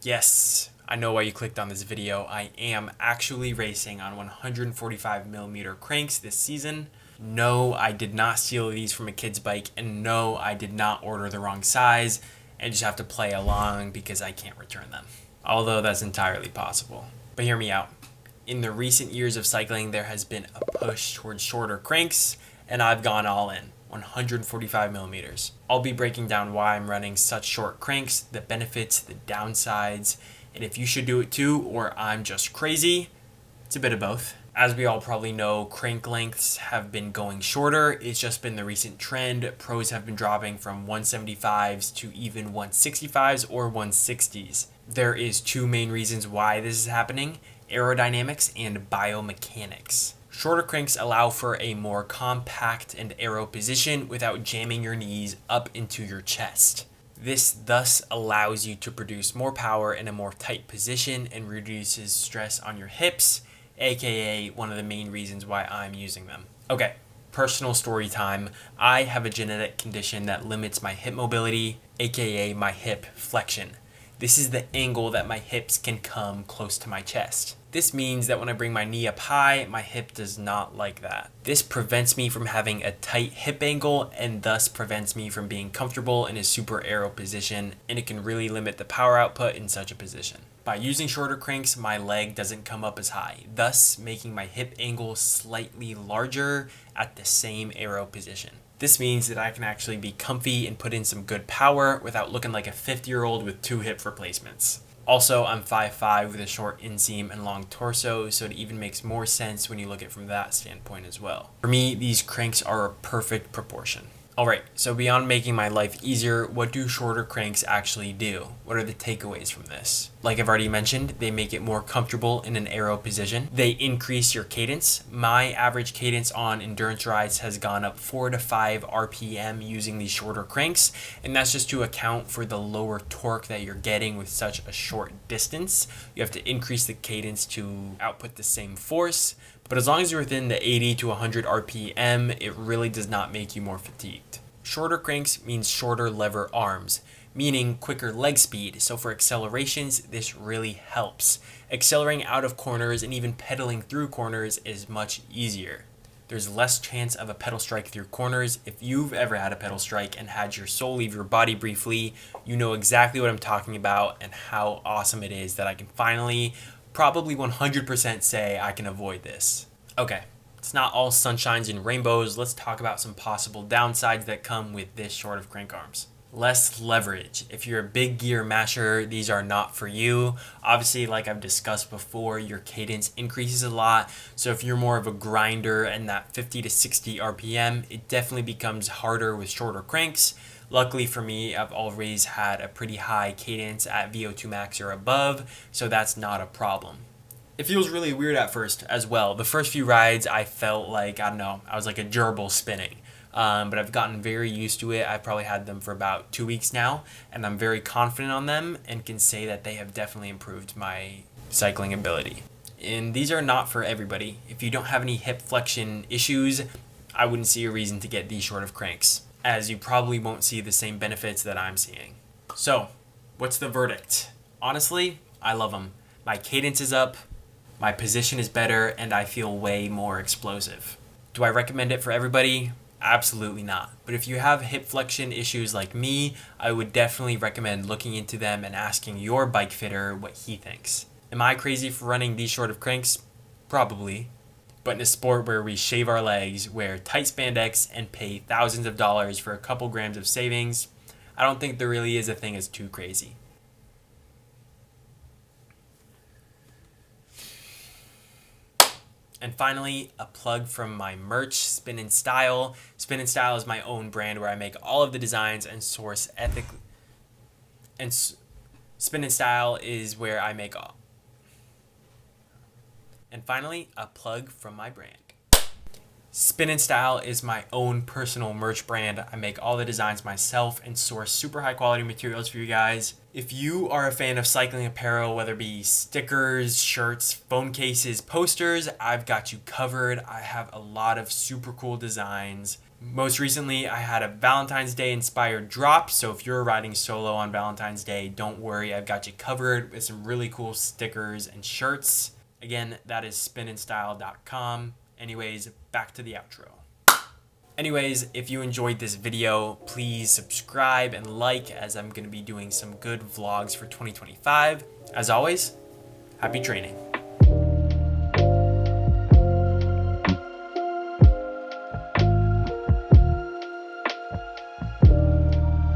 Yes, I know why you clicked on this video. I am actually racing on 145mm cranks this season. No, I did not steal these from a kid's bike, and no, I did not order the wrong size and just have to play along because I can't return them. Although that's entirely possible. But hear me out. In the recent years of cycling, there has been a push towards shorter cranks, and I've gone all in. 145mm. I'll be breaking down why I'm running such short cranks, the benefits, the downsides, and if you should do it too, or I'm just crazy. It's a bit of both. As we all probably know, crank lengths have been going shorter. It's just been the recent trend. Pros have been dropping from 175s to even 165s or 160s. There is two main reasons why this is happening: aerodynamics and biomechanics. Shorter cranks allow for a more compact and aero position without jamming your knees up into your chest. This thus allows you to produce more power in a more tight position and reduces stress on your hips, aka one of the main reasons why I'm using them. Okay, personal story time. I have a genetic condition that limits my hip mobility, aka my hip flexion. This is the angle that my hips can come close to my chest. This means that when I bring my knee up high, my hip does not like that. This prevents me from having a tight hip angle and thus prevents me from being comfortable in a super aero position, and it can really limit the power output in such a position. By using shorter cranks, my leg doesn't come up as high, thus making my hip angle slightly larger at the same aero position. This means that I can actually be comfy and put in some good power without looking like a 50-year-old with 2 hip replacements. Also, I'm 5'5" with a short inseam and long torso, so it even makes more sense when you look at it from that standpoint as well. For me, these cranks are a perfect proportion. Alright, so beyond making my life easier, what do shorter cranks actually do? What are the takeaways from this? Like I've already mentioned, they make it more comfortable in an aero position. They increase your cadence. My average cadence on endurance rides has gone up 4 to 5 RPM using these shorter cranks, and that's just to account for the lower torque that you're getting with such a short distance. You have to increase the cadence to output the same force. But as long as you're within the 80 to 100 RPM, it really does not make you more fatigued. Shorter cranks means shorter lever arms, meaning quicker leg speed. So for accelerations, this really helps. Accelerating out of corners and even pedaling through corners is much easier. There's less chance of a pedal strike through corners. If you've ever had a pedal strike and had your soul leave your body briefly, you know exactly what I'm talking about and how awesome it is that I can finally probably 100% say I can avoid this. Okay, it's not all sunshines and rainbows. Let's talk about some possible downsides that come with this short of crank arms. Less leverage. If you're a big gear masher, these are not for you. Obviously, like I've discussed before, your cadence increases a lot. So if you're more of a grinder and that 50 to 60 RPM, it definitely becomes harder with shorter cranks. Luckily for me, I've always had a pretty high cadence at VO2 max or above, so that's not a problem. It feels really weird at first as well. The first few rides, I felt like, I don't know, I was like a gerbil spinning. But I've gotten very used to it. I've probably had them for about 2 weeks now, and I'm very confident on them and can say that they have definitely improved my cycling ability. And these are not for everybody. If you don't have any hip flexion issues, I wouldn't see a reason to get these short of cranks, as you probably won't see the same benefits that I'm seeing. So, what's the verdict? Honestly, I love them. My cadence is up, my position is better, and I feel way more explosive. Do I recommend it for everybody? Absolutely not. But if you have hip flexion issues like me, I would definitely recommend looking into them and asking your bike fitter what he thinks. Am I crazy for running these short of cranks? Probably. But in a sport where we shave our legs, wear tight spandex, and pay thousands of dollars for a couple grams of savings, I don't think there really is a thing as too crazy. And finally, a plug from my merch, Spin and Style. Spin and Style is my own brand where I make all of the designs and source ethically. And Spin and Style is where I make all. And finally, a plug from my brand. Spin and Style is my own personal merch brand. I make all the designs myself and source super high quality materials for you guys. If you are a fan of cycling apparel, whether it be stickers, shirts, phone cases, posters, I've got you covered. I have a lot of super cool designs. Most recently, I had a Valentine's Day inspired drop, so if you're riding solo on Valentine's Day, don't worry, I've got you covered with some really cool stickers and shirts. Again, that is spinandstyle.com. Anyways, back to the outro. Anyways, if you enjoyed this video, please subscribe and like, as I'm going to be doing some good vlogs for 2025. As always, happy training.